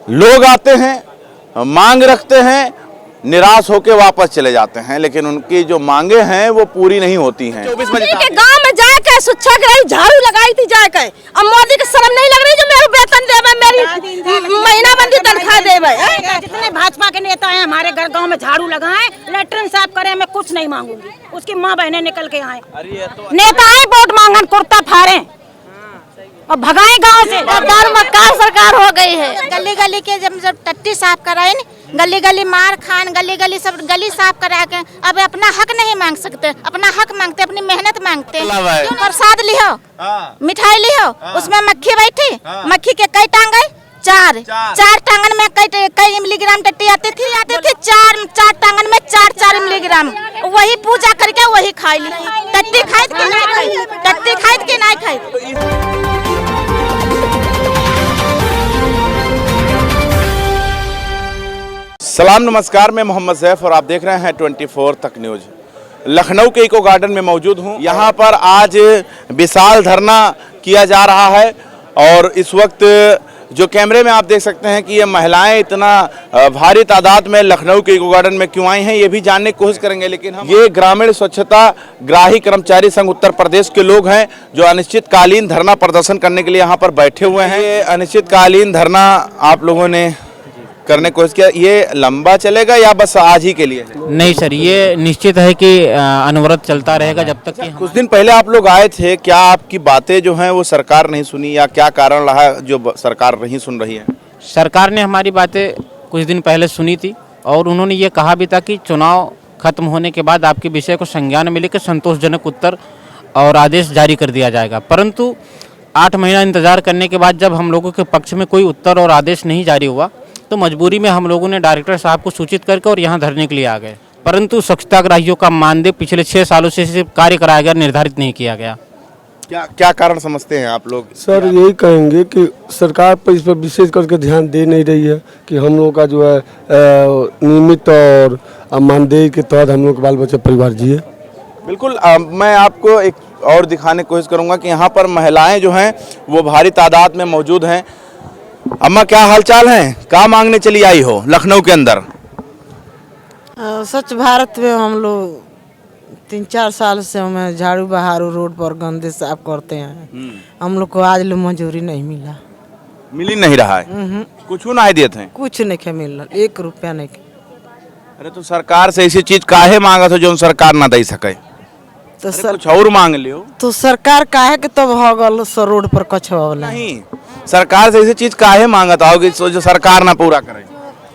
लोग आते हैं, मांग रखते हैं, निराश होकर वापस चले जाते हैं, लेकिन उनकी जो मांगे हैं वो पूरी नहीं होती हैं। 24 बजे के गांव में जाके स्वच्छा कराई, झाड़ू लगाई थी जाके। अब मोदी की शर्म नहीं लग रही जो मेरे वेतन देवे, मेरी महीना बंदी तनख्वाह देवे। जितने भाजपा के नेता हैं हमारे घर गांव में झाड़ू लगाएं, लेटरिन साफ करें, मैं कुछ नहीं मांगूंगी। उसकी माँ बहनें निकल के आए, नेता आए वोट मांगन कुर्ता फाड़े और भगाए गांव से। मक्कार सरकार हो गई है। गली गली के जब टट्टी साफ कराए, गली गली मार खान, गली गली सब गली साफ करा के अब अपना हक नहीं मांग सकते, अपना हक मांगते, अपनी मेहनत मांगते। क्यों? प्रसाद लियो, मिठाई लियो, उसमें मक्खी बैठी, मक्खी के कई टांगे, चार टांगन में कई मिलीग्राम टट्टी आती थी चार टांगन में चार मिलीग्राम। वही पूजा करके वही खाई ली। टट्टी खाई के नहीं खाई, टट्टी खाई के नहीं खाई। सलाम नमस्कार, मैं मोहम्मद सैफ और आप देख रहे हैं 24 तक न्यूज। लखनऊ के इको गार्डन में मौजूद हूं। यहां पर आज विशाल धरना किया जा रहा है और इस वक्त जो कैमरे में आप देख सकते हैं कि ये महिलाएं इतना भारी तादाद में लखनऊ के इको गार्डन में क्यों आई हैं, ये भी जानने की कोशिश करेंगे। लेकिन हम ये ग्रामीण स्वच्छता ग्राही कर्मचारी संघ उत्तर प्रदेश के लोग हैं जो अनिश्चितकालीन धरना प्रदर्शन करने के लिए यहाँ पर बैठे हुए हैं। ये अनिश्चितकालीन धरना आप लोगों ने करने की कोशिश किया, ये लंबा चलेगा या बस आज ही के लिए? नहीं सर, ये निश्चित है कि अनवरत चलता रहेगा जब तक कि कुछ दिन पहले आप लोग आए थे, क्या आपकी बातें जो हैं वो सरकार नहीं सुनी या क्या कारण रहा जो सरकार नहीं सुन रही है? सरकार ने हमारी बातें कुछ दिन पहले सुनी थी और उन्होंने ये कहा भी था कि चुनाव खत्म होने के बाद आपके विषय को संज्ञान में लेकर संतोषजनक उत्तर और आदेश जारी कर दिया जाएगा। परंतु 8 महीना इंतजार करने के बाद जब हम लोगों के पक्ष में कोई उत्तर और आदेश नहीं जारी हुआ तो मजबूरी में हम लोगों ने डायरेक्टर साहब को सूचित करके और यहाँ धरने के लिए आ गए। परंतु स्वच्छता ग्राहियों का मानदेय पिछले 6 सालों से सिर्फ कार्य कराया गया, निर्धारित नहीं किया गया। क्या कारण समझते हैं आप लोग? सर यही कहेंगे कि सरकार पर इस पर विशेष करके ध्यान दे नहीं रही है कि हम लोगों का जो है नियमित और मानदेय के तहत हम लोग बाल बच्चे परिवार जिए। बिल्कुल। मैं आपको एक और दिखाने की कोशिश करूँगा कि यहाँ पर महिलाएँ जो हैं वो भारी तादाद में मौजूद हैं। अम्मा, क्या हालचाल है? क्या मांगने चली आई हो लखनऊ के अंदर? स्वच्छ भारत में हम लोग 3-4 साल से हमें झाड़ू बहारू रोड पर गंदे साफ करते हैं। हम लोग को आज लो मंजूरी नहीं मिला, मिल ही नहीं रहा है। कुछ नहीं दिए थे, कुछ नहीं मिल रहा, 1 रुपया नहीं। अरे तो सरकार से ऐसी चीज काहे मांगा था जो सरकार ना दे सके? तो कुछ और मांग लियो। तो सरकार काहे के तब हो गल सो रोड पर कछवा नहीं, सरकार से ऐसी चीज काहे मांगत आओगे जो सरकार ना पूरा करे?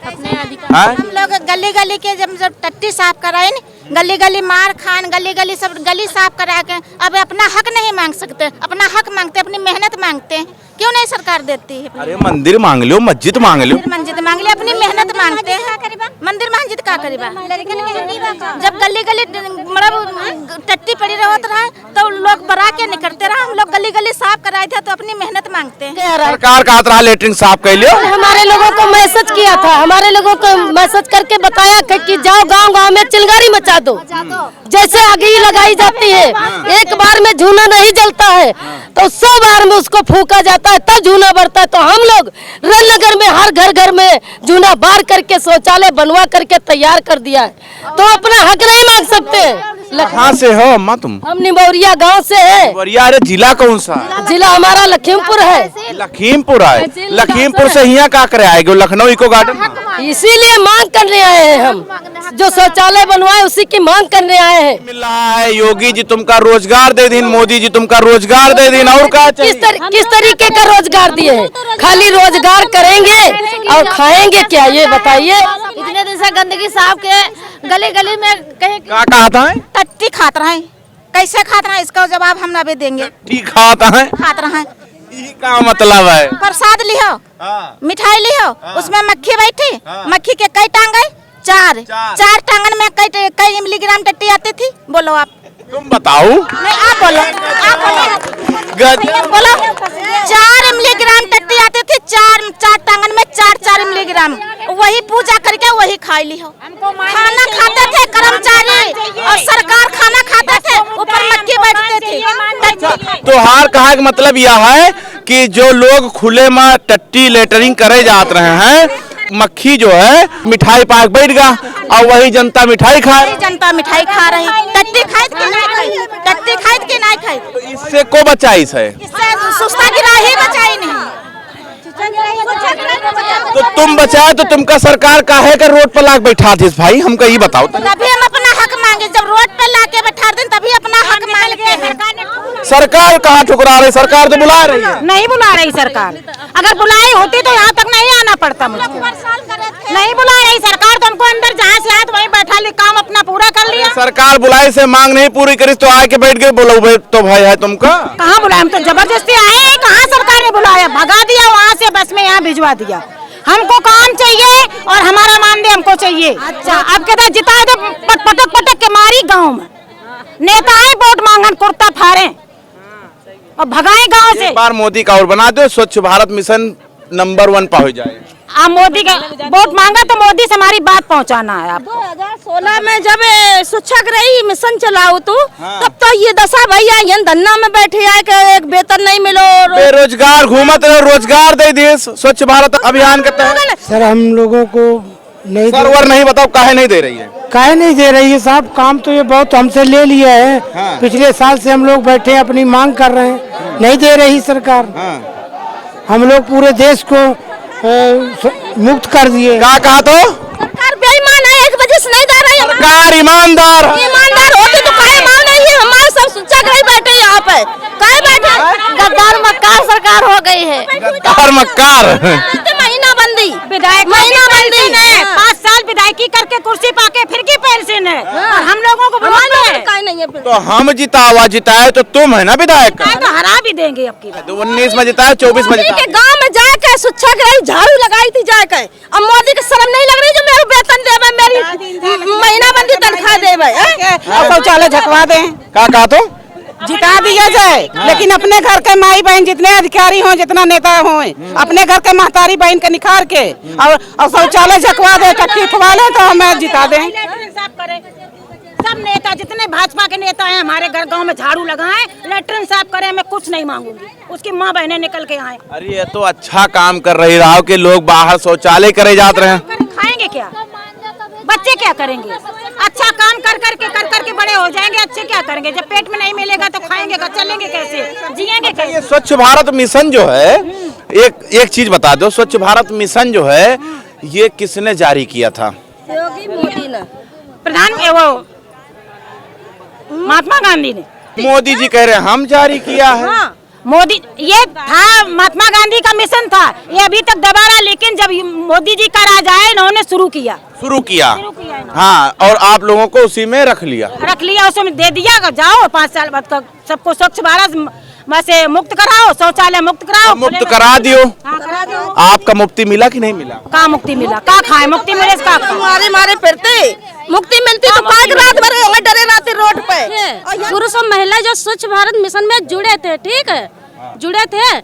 हम लोग गली गली के जब टट्टी साफ कराए, गली गली मार खान, गली गली सब गली साफ करा के अब अपना हक नहीं मांग सकते, अपना हक मांगते, अपनी मेहनत मांगते। क्यों नहीं सरकार देती है? अरे मंदिर मांग लियो, मस्जिद मांग लियो, मस्जिद मांग लियो, अपनी मेहनत मांगते हैं। मंदिर मस्जिद का करीबा जब गली गली मतलब टट्टी पड़ी रहत रहा तो लोग बरा के नहीं करते रहा। हम लोग गली गली साफ कराए थे तो अपनी मेहनत मांगते हैं। सरकार का रहा लेटरिन साफ कर लियो। हमारे लोगों को मैसेज किया था, हमारे लोगों को मैसेज करके बताया कि जाओ गांव में चिलगारी मचा दो, जैसे आग लगाई जाती है। एक बार में झूना नहीं जलता है तो 100 बार में उसको फूका जाता है तब झूना बढ़ता है। तो हम लोग रामनगर में हर घर में झूना बार करके शौचालय बनवा करके तैयार कर दिया है, तो अपना हक नहीं मांग सकते। कहाँ से हो अम्मा तुम? हम निमौरिया गांव से है। अरे जिला कौन सा? जिला हमारा लखीमपुर है। लखीमपुर है। लखीमपुर से यहाँ क्या करे आएगे लखनऊ इको गार्डन? इसीलिए मांग करने आए हैं हम, जो शौचालय बनवाए उसी की मांग करने आए हैं। मिल रहा है योगी जी तुमका रोजगार दे दिन, मोदी जी तुमका रोजगार दे दिन, और क्या किस तरीके का रोजगार दिए हैं? खाली रोजगार करेंगे और खाएंगे क्या, ये बताइए। इतने दिन से गंदगी साफ के गली गली में कहीं क्या खाता है? टट्टी खाता रहे, कैसे खाता है इसका जवाब हम ना भी देंगे। ठीक खाता है, खाता रहे। क्या मतलब है? प्रसाद लियो, मिठाई लियो, उसमें मक्खी बैठी, मक्खी के कई टांगे, चार टांगन में कई मिलीग्राम टट्टी आती थी। बोलो आप, तुम बताओ। नहीं आप बोलो, आप बोलो। 4 मिलीग्राम टट्टी आती थी, चार टांगन में 4 मिलीग्राम। वही पूजा करके वही खाई ली हो। खाना खाते थे कर्मचारी और सरकार खाना खाते थे, ऊपर मक्खी बैठते थे। तो हार कहा मतलब यह है कि जो लोग खुले में टट्टी लेटरिंग करे जात रहे हैं, मक्खी जो है मिठाई पाक बैठ गया और वही जनता मिठाई खा रही। जनता मिठाई खा रही, टट्टी खाइत के नहीं खाई, टट्टी खाइत के नहीं खाई। तो इससे को बचाई से? इससे सुस्ता गिरा ही बचाई नहीं। तो तुम बचाए तो तुमका सरकार काहे का रोड पर लाके बैठा थी भाई, हमको ये बताओ। तभी हम अपना हक मांगे, जब रोड पे लाके बैठा दें तभी अपना हक मांगते हैं। सरकार कहाँ ठुकरा रही? सरकार तो बुला रही है। नहीं बुला रही सरकार, अगर बुलाई होती तो यहाँ तक नहीं आना पड़ता मुझको। नहीं बुला रही सरकार, तो हमको अंदर जहाँ से आए तो वहीं बैठा ले, काम अपना पूरा कर लिया। सरकार बुलाई से मांग नहीं पूरी करी तो आके बैठ गए, बोलो भाई तो भाई है तुमका। कहाँ बुलाया? हम तो जबरदस्ती आए हैं, कहाँ सरकार ने बुलाया? भगा दिया वहाँ से, बस में यहाँ भिजवा दिया। हमको काम चाहिए और हमारा मानदेय हमको चाहिए। अच्छा, अब कहता जिता दे, पटक पटक के मारी गाँव में। नेता है वोट मांगन कुर्ता फाड़े और भगाए गाँव से। एक बार मोदी का और बना दो, स्वच्छ भारत मिशन नंबर 1 पर हो जाए। आप मोदी का वोट मांगा तो मोदी से हमारी बात पहुंचाना है आपको। 2016 में जब स्वच्छा रही मिशन चलाओ तो तब तो ये दशा भैया ये धन्ना में बैठे आए कि एक वेतन नहीं मिलो, बेरोजगार घूमत रहो, रोजगार दे दिए स्वच्छ भारत अभियान के तहत। सर हम लोगों को नहीं सर्वर नहीं बताओ काहे नहीं दे रही है? काहे नहीं दे रही है साहब, काम तो ये बहुत हमसे ले लिया है। हाँ। पिछले साल से हम लोग बैठे अपनी मांग कर रहे हैं, नहीं दे रही सरकार। हाँ। हम लोग पूरे देश को मुक्त कर दिए। कहा तो सरकार बेईमान है, एक वजह से नहीं दे रही है। सरकार ईमानदार ईमानदार होती तो काहे मांग नहीं है? हमारे सब सुच्चा नहीं बैठे यहाँ पे, काहे बैठे? गद्दार मक्कार सरकार हो गई है, गद्दार मक्कार। महीना बंदी, विधायक महीना बंदी ने 5 साल विधायकी करके कुर्सी पाके फिर की पेंशन है और हम लोगों को बुला रहे काहे नहीं है? तो हम जितावा जिताए तो तुम है ना विधायक का? तो हरा भी देंगे अब की। तो 19 में जिताए, 24 में जिताए। गाँव में जाके स्वच्छा कराई, झाड़ू लगाई थी जाके। अब मोदी के शर्म नहीं लग रही जो मेरे वेतन देवे, मेरी महीना बंदी तनख्वाह देवे? शौचालय झकवा दें, कहा तो जिता दिया जाए, लेकिन अपने घर के माई बहन जितने अधिकारी हों, जितना नेता हों, अपने घर के महतारी बहन के निखार के और शौचालय झकवा दे, टट्टी उठवा ले तो हमें जिता दें। सब नेता जितने भाजपा के नेता हैं हमारे घर गांव में झाड़ू लगाएं, लेटरिन साफ करें, मैं कुछ नहीं मांगूंगी, उसकी माँ बहनें निकल के आए। अरे ये तो अच्छा काम कर रही रहा कि लोग बाहर शौचालय करे जाते रहे। खाएंगे क्या? बच्चे क्या करेंगे? अच्छा काम कर करके बड़े हो जाएंगे, अच्छे क्या करेंगे? जब पेट में नहीं मिलेगा तो खाएंगे क्या? चलेंगे कैसे? जिएंगे कैसे? ये स्वच्छ भारत मिशन जो है, एक चीज बता दो, स्वच्छ भारत मिशन जो है ये किसने जारी किया था? मोदी ने, प्रधान वो महात्मा गांधी ने। मोदी जी कह रहे हैं हम जारी किया है। हाँ, मोदी ये था, महात्मा गांधी का मिशन था, ये अभी तक दबा रहा, लेकिन जब मोदी जी का राज आया इन्होंने शुरू किया। हाँ, और आप लोगों को उसी में रख लिया, उसमें दे दिया। जाओ 5 साल बाद तक सबको स्वच्छ भारत में से मुक्त कराओ, शौचालय मुक्त कराओ, मुक्त करा दियो। हाँ, करा दो। आपका मुक्ति मिला कि नहीं मिला? कहाँ मुक्ति मिला? कहाँ खाए? मुक्ति मिले का मारे फिरते, मुक्ति मिलती तो पाँच रात भर डरे रहते रोड पे। पुरुष और महिला जो स्वच्छ भारत मिशन में जुड़े थे, ठीक है, जुड़े थे,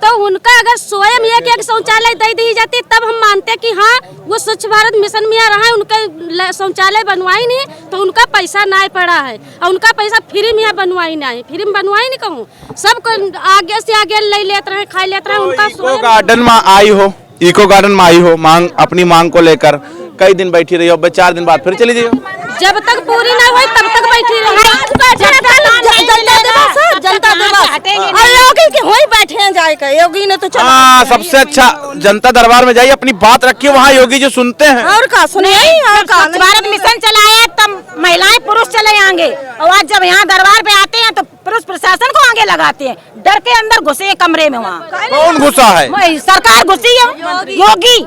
तो उनका अगर स्वयं एक शौचालय दे दी जाती तब हम मानते कि हाँ वो स्वच्छ भारत मिशन में रहा है, उनका शौचालय बनवाई नहीं तो उनका पैसा नहीं पड़ा है, और उनका पैसा फ्री में बनवाई नहीं, फ्री में बनवाई नहीं कहूँ, सबको आगे से आगे ले लेते रहे, खा लेते रहे। उनका इको गार्डन में आई हो, इको गार्डन में आई हो, मांग अपनी मांग को लेकर कई दिन बैठी रही हो, 4 दिन बाद फिर चली जाइए। जब तक पूरी ना हो तब तक बैठी रही। जनता दिवस और योगी के वहीं बैठे हैं जाके, योगी ने तो चला। हाँ, सबसे अच्छा जनता दरबार में जाइए, अपनी बात रखिए, वहाँ योगी जी सुनते हैं। और का सुने? स्वच्छ भारत मिशन चलाए तब महिलाएं पुरुष चले आएंगे, और आज जब यहाँ दरबार पे आते हैं तो पुरुष प्रशासन को आगे लगाते हैं, डर के अंदर घुसे कमरे में। वहाँ कौन घुसा है? सरकार घुसी है, योगी।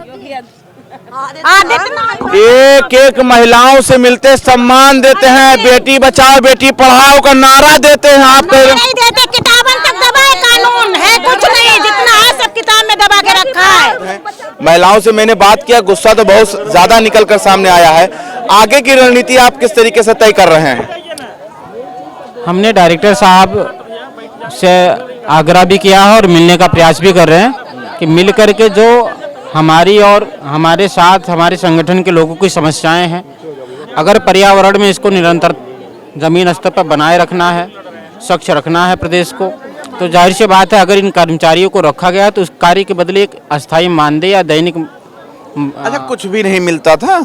एक महिलाओं से मिलते, सम्मान देते हैं, बेटी बचाओ बेटी पढ़ाओ का नारा देते हैं। आप नहीं देते, किताबन तक दबा है, कानून है कुछ नहीं, जितना है सब किताब में दबा के रखा है। महिलाओं से मैंने बात किया, गुस्सा तो बहुत ज्यादा निकल कर सामने आया है। आगे की रणनीति आप किस तरीके से तय कर रहे हैं? हमने डायरेक्टर साहब से आग्रह भी किया है और मिलने का प्रयास भी कर रहे हैं कि मिल करके जो हमारी और हमारे साथ हमारे संगठन के लोगों की समस्याएं हैं, अगर पर्यावरण में इसको निरंतर ज़मीन स्तर पर बनाए रखना है, स्वच्छ रखना है प्रदेश को, तो जाहिर सी बात है अगर इन कर्मचारियों को रखा गया तो उस कार्य के बदले एक अस्थायी मानदेय या दैनिक अच्छा, कुछ भी नहीं मिलता था?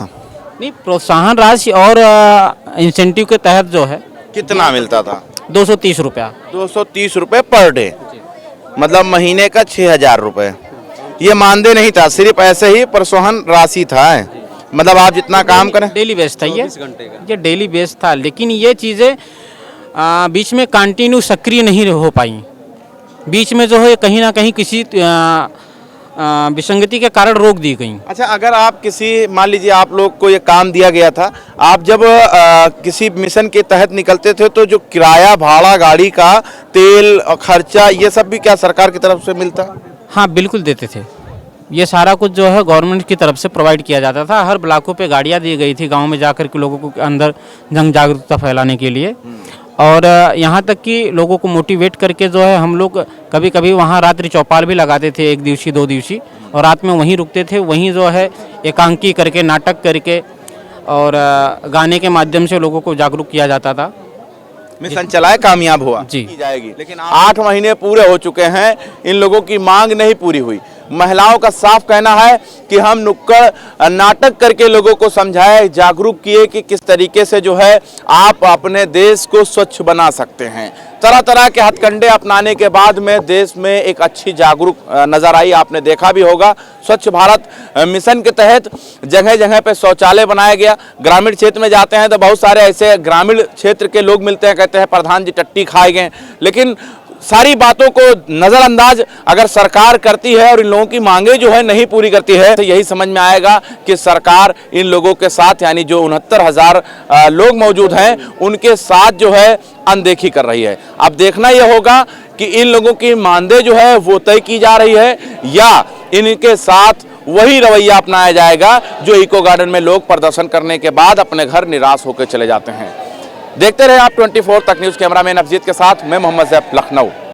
नहीं, प्रोत्साहन राशि और इंसेंटिव के तहत जो है कितना मिलता था? 230 रुपया। 230 रुपए पर डे, मतलब महीने का 6,000 रुपए। ये मानदेय नहीं था, सिर्फ ऐसे ही प्रोत्साहन राशि था। मतलब आप जितना काम करें। डेली बेस था ये डेली बेस था, लेकिन ये चीज़ें बीच में कंटिन्यू सक्रिय नहीं हो पाई। बीच में जो है कहीं ना कहीं किसी विसंगति के कारण रोक दी गई। अच्छा, अगर आप किसी, मान लीजिए आप लोग को ये काम दिया गया था, आप जब किसी मिशन के तहत निकलते थे तो जो किराया भाड़ा, गाड़ी का तेल और खर्चा, ये सब भी क्या सरकार की तरफ से मिलता? हाँ, बिल्कुल देते थे। ये सारा कुछ जो है गवर्नमेंट की तरफ से प्रोवाइड किया जाता था। हर ब्लॉकों पे गाड़ियाँ दी गई थी गांव में जाकर के लोगों को अंदर जन जागरूकता फैलाने के लिए। और यहाँ तक कि लोगों को मोटिवेट करके जो है हम लोग कभी कभी वहाँ रात्रि चौपाल भी लगाते थे, 1 दिवसीय 2 दिवसीय, और रात में वहीं रुकते थे। वहीं जो है एकांकी करके, नाटक करके और गाने के माध्यम से लोगों को जागरूक किया जाता था। मिशन चलाए, कामयाब हुआ जी। की जाएगी। लेकिन 8 महीने पूरे हो चुके हैं, इन लोगों की मांग नहीं पूरी हुई। महिलाओं का साफ कहना है कि हम नुक्कड़ नाटक करके लोगों को समझाए, जागरूक किए कि किस तरीके से जो है आप अपने देश को स्वच्छ बना सकते हैं। तरह तरह के हथकंडे अपनाने के बाद में देश में एक अच्छी जागरूक नजर आई। आपने देखा भी होगा, स्वच्छ भारत मिशन के तहत जगह जगह पे शौचालय बनाया गया। ग्रामीण क्षेत्र में जाते हैं तो बहुत सारे ऐसे ग्रामीण क्षेत्र के लोग मिलते हैं, कहते हैं प्रधान जी टट्टी खाए गए। लेकिन सारी बातों को नजरअंदाज अगर सरकार करती है और इन लोगों की मांगे जो है नहीं पूरी करती है, तो यही समझ में आएगा कि सरकार इन लोगों के साथ, यानी जो 69,000 लोग मौजूद हैं, उनके साथ जो है अनदेखी कर रही है। अब देखना यह होगा कि इन लोगों की मानदेय जो है वो तय की जा रही है या इनके साथ वही रवैया अपनाया जाएगा जो इको गार्डन में लोग प्रदर्शन करने के बाद अपने घर निराश होकर चले जाते हैं। देखते रहे आप 24 तक न्यूज़। कैमरामैन अफजीत के साथ मैं मोहम्मद ज़ैफ, लखनऊ।